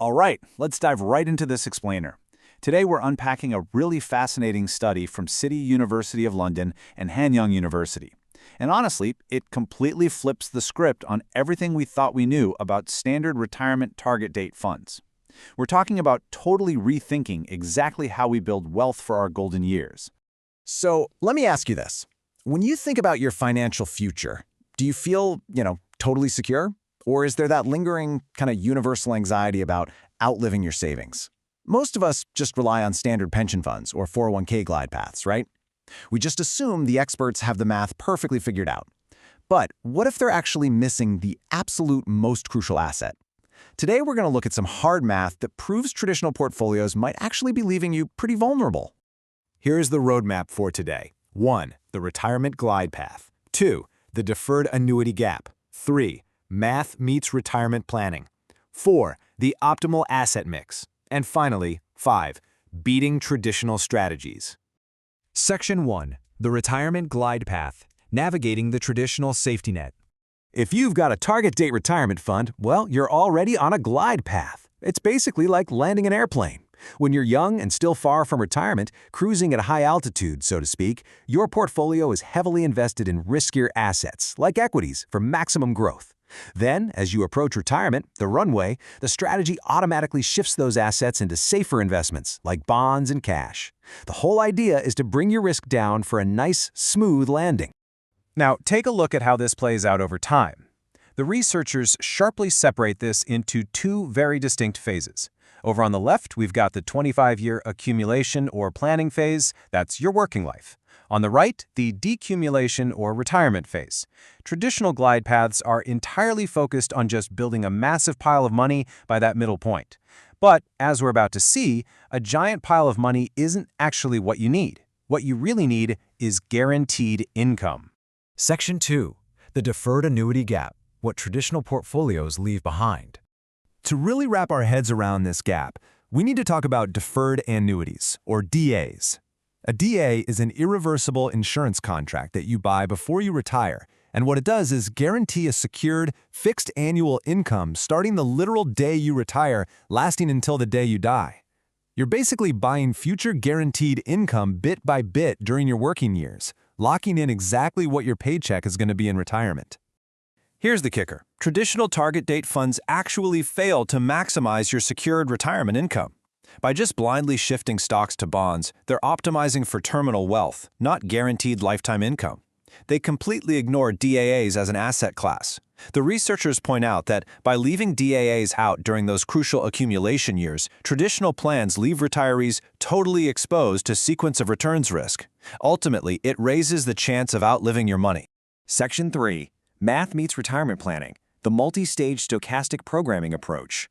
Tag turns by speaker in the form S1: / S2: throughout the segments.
S1: All right, let's dive right into this explainer. Today we're unpacking a really fascinating study from City University of London and Hanyang University. And honestly, it completely flips the script on everything we thought we knew about standard retirement target date funds. We're talking about totally rethinking exactly how we build wealth for our golden years.
S2: So let me ask you this. When you think about your financial future, do you feel, totally secure? Or is there that lingering kind of universal anxiety about outliving your savings? Most of us just rely on standard pension funds or 401k glide paths, right? We just assume the experts have the math perfectly figured out. But what if they're actually missing the absolute most crucial asset? Today, we're going to look at some hard math that proves traditional portfolios might actually be leaving you pretty vulnerable.
S3: Here's the roadmap for today. 1. The retirement glide path. 2. The deferred annuity gap. 3. Math meets retirement planning. 4. The optimal asset mix. And finally, 5. Beating traditional strategies.
S4: Section 1. The Retirement Glide Path, Navigating the Traditional Safety Net.
S3: If you've got a target date retirement fund, well, you're already on a glide path. It's basically like landing an airplane. When you're young and still far from retirement, cruising at high altitude, so to speak, your portfolio is heavily invested in riskier assets, like equities, for maximum growth. Then, as you approach retirement, the strategy automatically shifts those assets into safer investments, like bonds and cash. The whole idea is to bring your risk down for a nice, smooth landing.
S5: Now, take a look at how this plays out over time. The researchers sharply separate this into two very distinct phases. Over on the left, we've got the 25-year accumulation or planning phase. That's your working life. On the right, the decumulation or retirement phase. Traditional glide paths are entirely focused on just building a massive pile of money by that middle point. But, as we're about to see, a giant pile of money isn't actually what you need. What you really need is guaranteed income.
S4: Section 2. The Deferred Annuity Gap, What Traditional Portfolios Leave Behind.
S3: To really wrap our heads around this gap, we need to talk about deferred annuities, or DAs. A DA is an irreversible insurance contract that you buy before you retire, and what it does is guarantee a secured, fixed annual income starting the literal day you retire, lasting until the day you die. You're basically buying future guaranteed income bit by bit during your working years, locking in exactly what your paycheck is going to be in retirement.
S1: Here's the kicker. Traditional target date funds actually fail to maximize your secured retirement income. By just blindly shifting stocks to bonds, they're optimizing for terminal wealth, not guaranteed lifetime income. They completely ignore DAAs as an asset class. The researchers point out that by leaving DAAs out during those crucial accumulation years, traditional plans leave retirees totally exposed to sequence of returns risk. Ultimately, it raises the chance of outliving your money.
S6: Section 3. Math meets retirement planning, the multi-stage stochastic programming approach.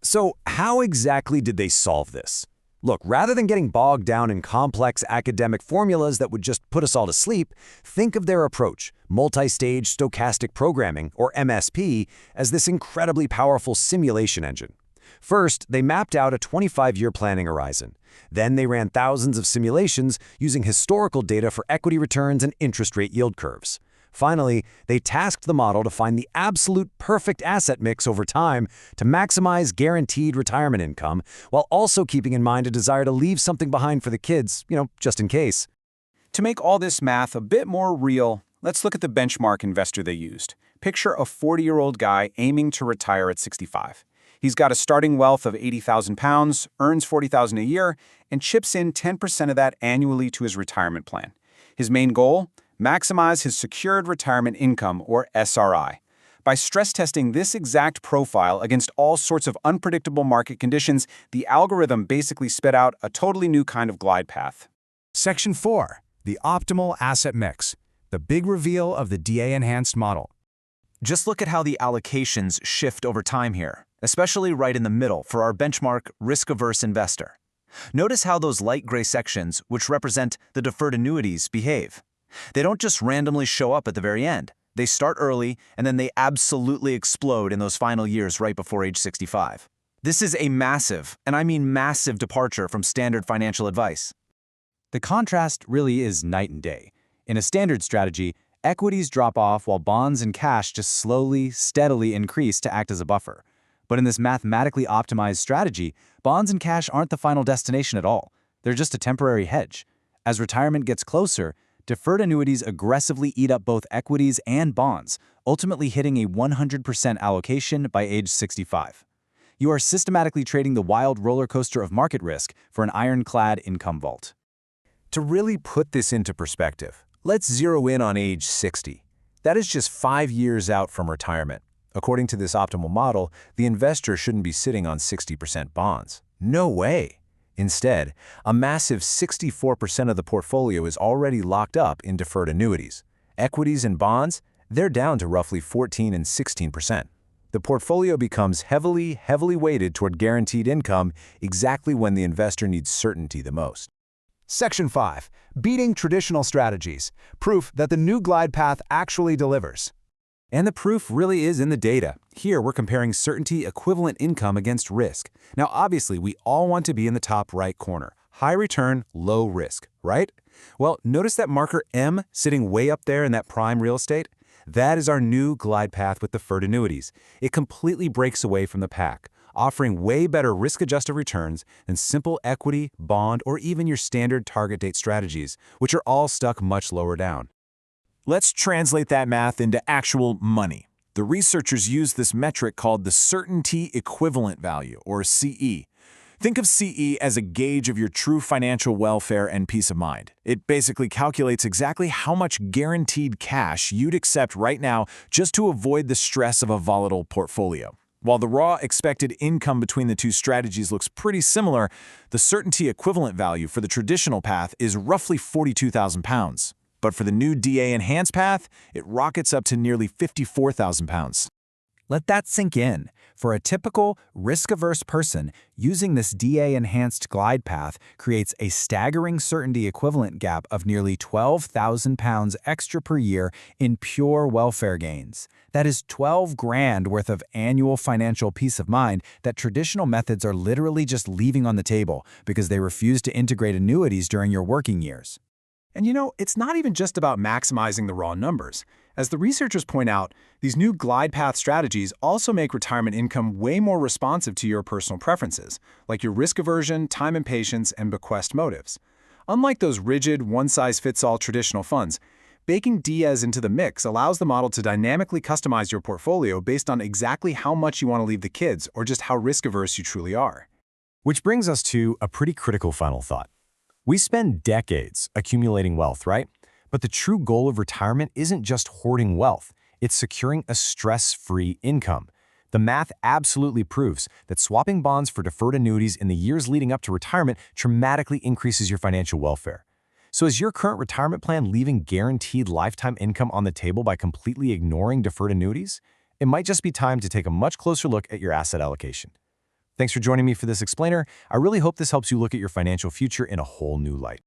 S2: So how exactly did they solve this? Look, rather than getting bogged down in complex academic formulas that would just put us all to sleep, think of their approach, multi-stage stochastic programming, or MSP, as this incredibly powerful simulation engine. First, they mapped out a 25-year planning horizon. Then they ran thousands of simulations using historical data for equity returns and interest rate yield curves. Finally, they tasked the model to find the absolute perfect asset mix over time to maximize guaranteed retirement income, while also keeping in mind a desire to leave something behind for the kids, just in case.
S5: To make all this math a bit more real, let's look at the benchmark investor they used. Picture a 40-year-old guy aiming to retire at 65. He's got a starting wealth of £80,000, earns $40,000 a year, and chips in 10% of that annually to his retirement plan. His main goal? Maximize his secured retirement income, or SRI. By stress testing this exact profile against all sorts of unpredictable market conditions, the algorithm basically spit out a totally new kind of glide path.
S4: Section 4. The Optimal Asset Mix, the big reveal of the DA-enhanced model.
S1: Just look at how the allocations shift over time here, especially right in the middle for our benchmark risk-averse investor. Notice how those light gray sections, which represent the deferred annuities, behave. They don't just randomly show up at the very end. They start early, and then they absolutely explode in those final years right before age 65. This is a massive, and I mean massive, departure from standard financial advice.
S7: The contrast really is night and day. In a standard strategy, equities drop off while bonds and cash just slowly, steadily increase to act as a buffer. But in this mathematically optimized strategy, bonds and cash aren't the final destination at all. They're just a temporary hedge. As retirement gets closer, deferred annuities aggressively eat up both equities and bonds, ultimately hitting a 100% allocation by age 65. You are systematically trading the wild roller coaster of market risk for an ironclad income vault.
S3: To really put this into perspective, let's zero in on age 60. That is just 5 years out from retirement. According to this optimal model, the investor shouldn't be sitting on 60% bonds. No way. Instead, a massive 64% of the portfolio is already locked up in deferred annuities. Equities and bonds, they're down to roughly 14 and 16%. The portfolio becomes heavily weighted toward guaranteed income exactly when the investor needs certainty the most.
S4: Section 5. Beating traditional strategies. Proof that the new glide path actually delivers.
S5: And the proof really is in the data. Here, we're comparing certainty equivalent income against risk. Now, obviously, we all want to be in the top right corner. High return, low risk, right? Well, notice that marker M sitting way up there in that prime real estate? That is our new glide path with deferred annuities. It completely breaks away from the pack, offering way better risk-adjusted returns than simple equity, bond, or even your standard target date strategies, which are all stuck much lower down.
S6: Let's translate that math into actual money. The researchers use this metric called the Certainty Equivalent Value, or CE. Think of CE as a gauge of your true financial welfare and peace of mind. It basically calculates exactly how much guaranteed cash you'd accept right now just to avoid the stress of a volatile portfolio. While the raw expected income between the two strategies looks pretty similar, the certainty equivalent value for the traditional path is roughly £42,000. But for the new DA Enhanced path, it rockets up to nearly £54,000.
S7: Let that sink in. For a typical, risk-averse person, using this DA Enhanced glide path creates a staggering certainty equivalent gap of nearly £12,000 extra per year in pure welfare gains. That is 12 grand worth of annual financial peace of mind that traditional methods are literally just leaving on the table because they refuse to integrate annuities during your working years.
S1: And you know, it's not even just about maximizing the raw numbers. As the researchers point out, these new glide path strategies also make retirement income way more responsive to your personal preferences, like your risk aversion, time impatience, and bequest motives. Unlike those rigid, one-size-fits-all traditional funds, baking Diaz into the mix allows the model to dynamically customize your portfolio based on exactly how much you want to leave the kids or just how risk-averse you truly are.
S3: Which brings us to a pretty critical final thought. We spend decades accumulating wealth, right? But the true goal of retirement isn't just hoarding wealth. It's securing a stress-free income. The math absolutely proves that swapping bonds for deferred annuities in the years leading up to retirement dramatically increases your financial welfare. So is your current retirement plan leaving guaranteed lifetime income on the table by completely ignoring deferred annuities? It might just be time to take a much closer look at your asset allocation. Thanks for joining me for this explainer. I really hope this helps you look at your financial future in a whole new light.